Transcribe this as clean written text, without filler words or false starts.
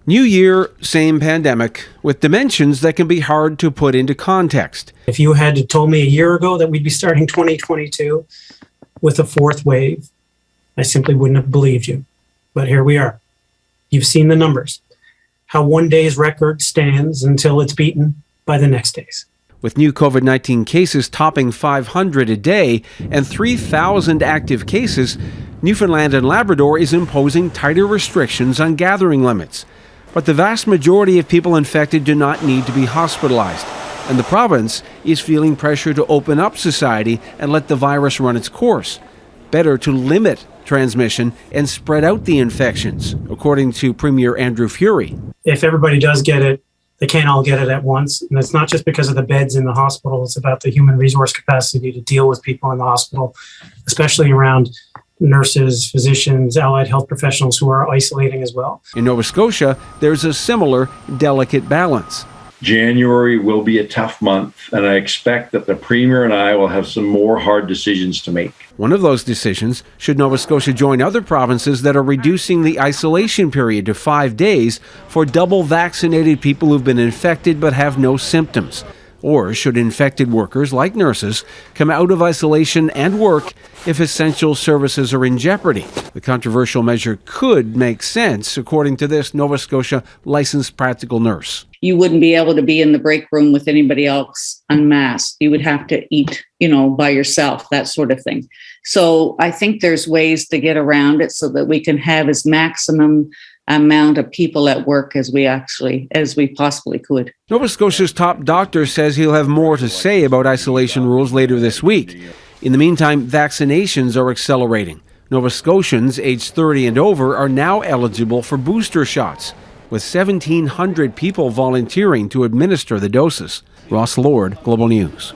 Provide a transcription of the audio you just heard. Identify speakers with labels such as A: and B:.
A: New year, same pandemic, with dimensions that can be hard to put into context.
B: If you had told me a year ago that we'd be starting 2022 with a fourth wave, I simply wouldn't have believed you. But here we are. You've seen the numbers. How one day's record stands until it's beaten by the next day's.
A: With new COVID-19 cases topping 500 a day and 3,000 active cases, Newfoundland and Labrador is imposing tighter restrictions on gathering limits. But the vast majority of people infected do not need to be hospitalized, and the province is feeling pressure to open up society and let the virus run its course. Better to limit transmission and spread out the infections, according to Premier Andrew Furey.
B: If everybody does get it, they can't all get it at once. And it's not just because of the beds in the hospital, it's about the human resource capacity to deal with people in the hospital, especially around nurses, physicians, allied health professionals who are isolating as well.
A: In Nova Scotia, there's a similar delicate balance.
C: January will be a tough month, and I expect that the Premier and I will have some more hard decisions to make.
A: One of those decisions, should Nova Scotia join other provinces that are reducing the isolation period to 5 days for double vaccinated people who've been infected but have no symptoms. Or should infected workers, like nurses, come out of isolation and work if essential services are in jeopardy? The controversial measure could make sense, according to this Nova Scotia licensed practical nurse.
D: You wouldn't be able to be in the break room with anybody else unmasked. You would have to eat, by yourself, that sort of thing. So I think there's ways to get around it so that we can have as maximum amount of people at work as we possibly could.
A: Nova Scotia's top doctor says he'll have more to say about isolation rules later this week. In the meantime, vaccinations are accelerating. Nova Scotians aged 30 and over are now eligible for booster shots, with 1,700 people volunteering to administer the doses. Ross Lord, Global News.